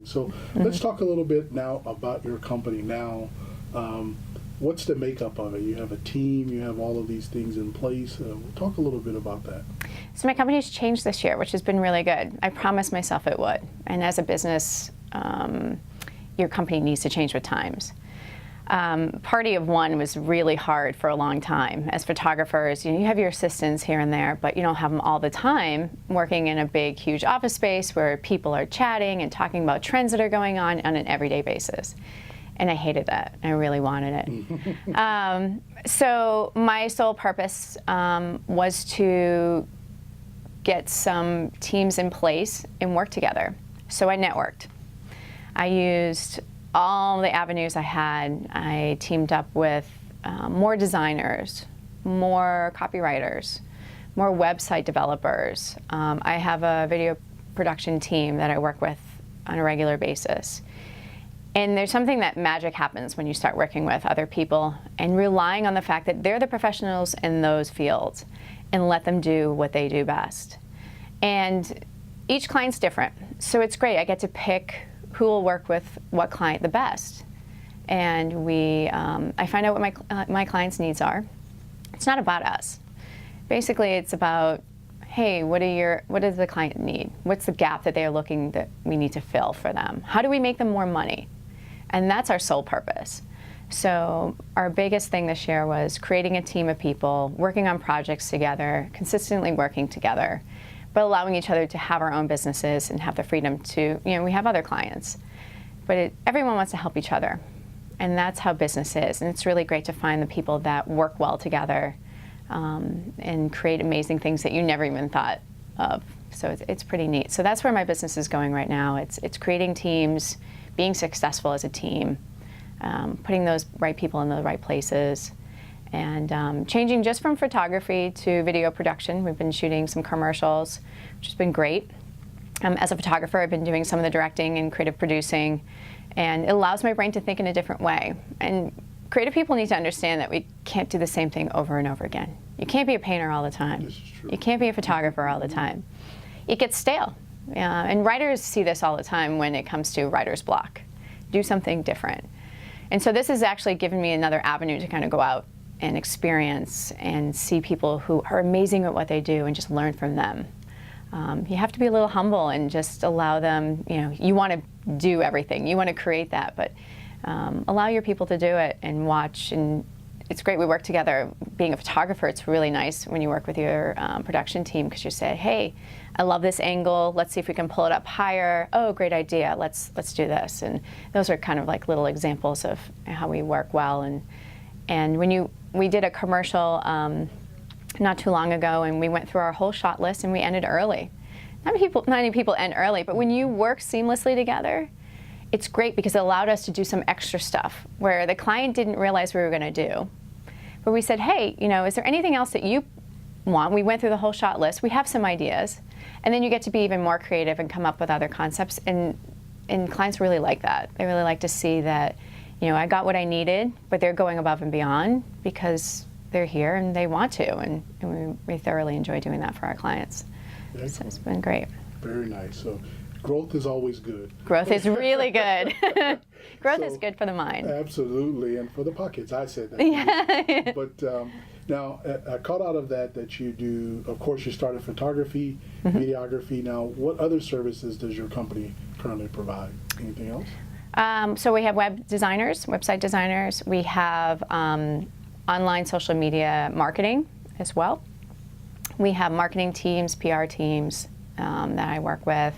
So let's talk a little bit now about your company now. What's the makeup of it? You have a team, you have all of these things in place. Talk a little bit about that. So my company's changed this year, which has been really good. I promised myself it would. And as a business, your company needs to change with times. Party of one was really hard for a long time. As photographers, you have your assistants here and there, but you don't have them all the time working in a big, huge office space where people are chatting and talking about trends that are going on an everyday basis. And I hated that. I really wanted it. So my sole purpose was to get some teams in place and work together. So I networked. I used all the avenues I had. I teamed up with more designers, more copywriters, more website developers. I have a video production team that I work with on a regular basis. And there's something that magic happens when you start working with other people and relying on the fact that they're the professionals in those fields and let them do what they do best. And each client's different, so it's great. I get to pick who will work with what client the best. And I find out what my clients' needs are. It's not about us. Basically, it's about, hey, what does the client need? What's the gap that they're looking that we need to fill for them? How do we make them more money? And that's our sole purpose. So our biggest thing this year was creating a team of people, working on projects together, consistently working together, but allowing each other to have our own businesses and have the freedom to, we have other clients. But everyone wants to help each other. And that's how business is. And it's really great to find the people that work well together and create amazing things that you never even thought of. So it's pretty neat. So that's where my business is going right now. It's creating teams, being successful as a team, putting those right people in the right places, and changing just from photography to video production. We've been shooting some commercials, which has been great. As a photographer, I've been doing some of the directing and creative producing, and it allows my brain to think in a different way. And creative people need to understand that we can't do the same thing over and over again. You can't be a painter all the time. This is true. You can't be a photographer all the time. It gets stale. And writers see this all the time when it comes to writer's block. Do something different. And so this has actually given me another avenue to kind of go out and experience and see people who are amazing at what they do and just learn from them. You have to be a little humble and just allow them, you want to do everything. You want to create that, but allow your people to do it and watch. And it's great we work together. Being a photographer, it's really nice when you work with your production team because you say, hey, I love this angle. Let's see if we can pull it up higher. Oh, great idea. Let's do this. And those are kind of like little examples of how we work well. And when we did a commercial not too long ago, and we went through our whole shot list, and we ended early. Not many people end early, but when you work seamlessly together, it's great because it allowed us to do some extra stuff where the client didn't realize we were going to do. But we said, hey, is there anything else that you want? We went through the whole shot list. We have some ideas. And then you get to be even more creative and come up with other concepts. And clients really like that. They really like to see that, I got what I needed, but they're going above and beyond because they're here and they want to. And we thoroughly enjoy doing that for our clients. Excellent. So it's been great. Very nice. So growth is always good. Growth is really good. Growth is good for the mind. Absolutely, and for the pockets. I said that. Yeah. But now, I caught out of that you do, of course, you started photography, videography. Now, what other services does your company currently provide? Anything else? So we have website designers. We have online social media marketing as well. We have marketing teams, PR teams that I work with.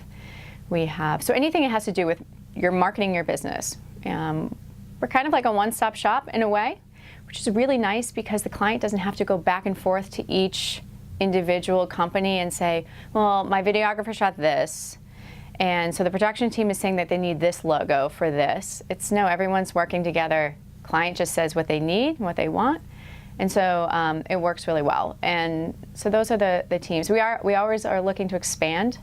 We have, so anything that has to do with your marketing your business. We're kind of like a one-stop shop in a way, which is really nice because the client doesn't have to go back and forth to each individual company and say, well, my videographer shot this, and so the production team is saying that they need this logo for this. It's no, everyone's working together. Client just says what they need, what they want, and so it works really well. And so those are the teams. We always are looking to expand.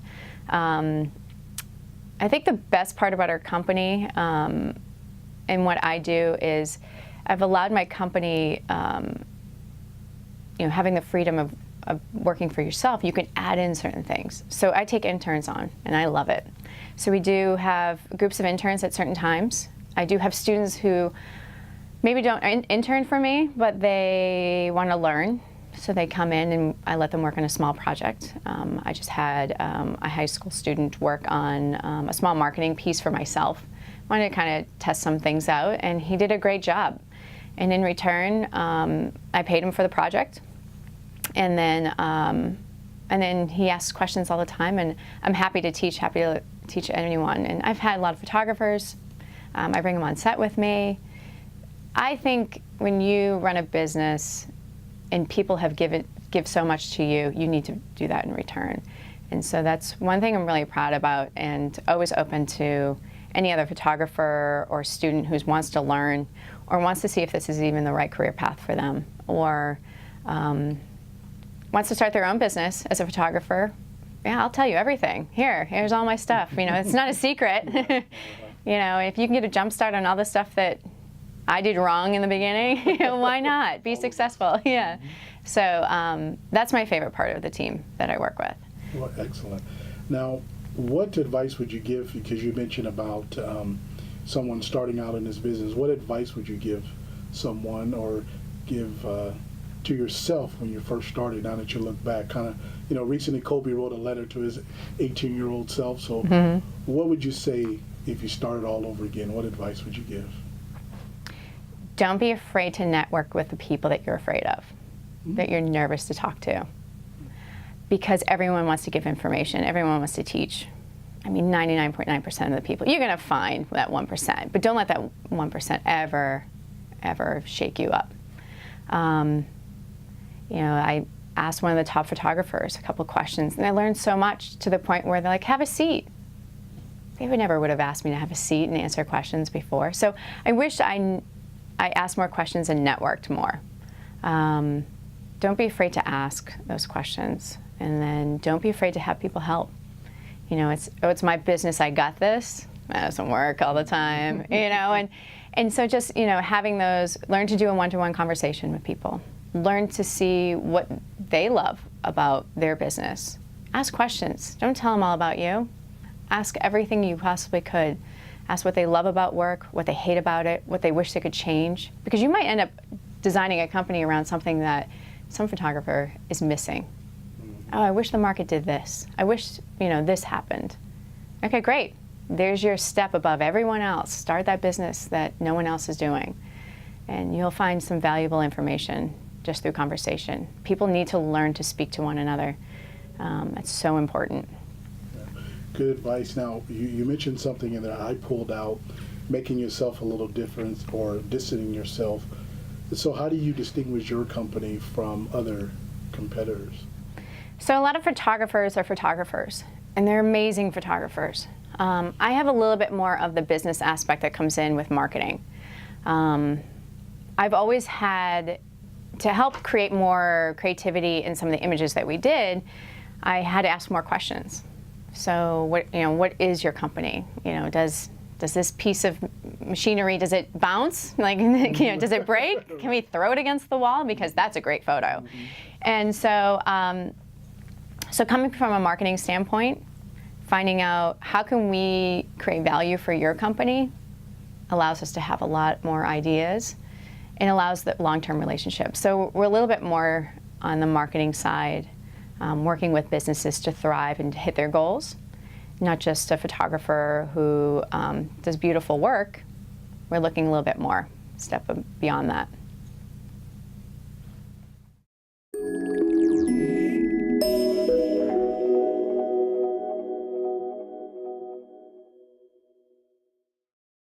I think the best part about our company and what I do is I've allowed my company, having the freedom of working for yourself, you can add in certain things. So I take interns on, and I love it. So we do have groups of interns at certain times. I do have students who maybe don't intern for me, but they want to learn. So they come in and I let them work on a small project. I just had a high school student work on a small marketing piece for myself. Wanted to kind of test some things out, and he did a great job. And in return, I paid him for the project. And then he asks questions all the time, and I'm happy to teach anyone. And I've had a lot of photographers. I bring them on set with me. I think when you run a business and people have give so much to you, you need to do that in return. And so that's one thing I'm really proud about, and always open to any other photographer or student who wants to learn or wants to see if this is even the right career path for them, or wants to start their own business as a photographer. Yeah, I'll tell you everything. Here's all my stuff. You know, it's not a secret. You know, if you can get a jump start on all the stuff that I did wrong in the beginning, why not? Be successful, yeah. So that's my favorite part of the team that I work with. Well, excellent. Now, what advice would you give, because you mentioned about someone starting out in this business, what advice would you give someone or give to yourself when you first started, now that you look back? Kind of, you know, recently Kobe wrote a letter to his 18-year-old self, so what would you say if you started all over again? What advice would you give? Don't be afraid to network with the people that you're afraid of, that you're nervous to talk to. Because everyone wants to give information, everyone wants to teach. I mean, 99.9% of the people, you're gonna find that 1%, but don't let that 1% ever shake you up. You know, I asked one of the top photographers a couple questions, and I learned so much, to the point where they're like, have a seat. They never would have asked me to have a seat and answer questions before. So I wish I asked more questions and networked more. Don't be afraid to ask those questions, and then don't be afraid to have people help. You know, it's my business, I got this. That doesn't work all the time, you know, and so just, you know, having those, learn to do a one-to-one conversation with people. Learn to see what they love about their business. Ask questions. Don't tell them all about you. Ask everything you possibly could. Ask what they love about work, what they hate about it, what they wish they could change. Because you might end up designing a company around something that some photographer is missing. Oh, I wish the market did this. I wish, you know, this happened. Okay, great. There's your step above everyone else. Start that business that no one else is doing. And you'll find some valuable information just through conversation. People need to learn to speak to one another. It's so important. Good advice. Now, you mentioned something in there I pulled out, making yourself a little different or distancing yourself. So how do you distinguish your company from other competitors? So a lot of photographers are photographers, and they're amazing photographers. I have a little bit more of the business aspect that comes in with marketing. I've always had, to help create more creativity in some of the images that we did, I had to ask more questions. So what is your company? You know, does this piece of machinery, does it bounce? Like, you know, does it break? Can we throw it against the wall? Because that's a great photo. And so, so coming from a marketing standpoint, finding out how can we create value for your company allows us to have a lot more ideas and allows the long-term relationship. So we're a little bit more on the marketing side, working with businesses to thrive and to hit their goals, not just a photographer who does beautiful work. We're looking a little bit more, step beyond that.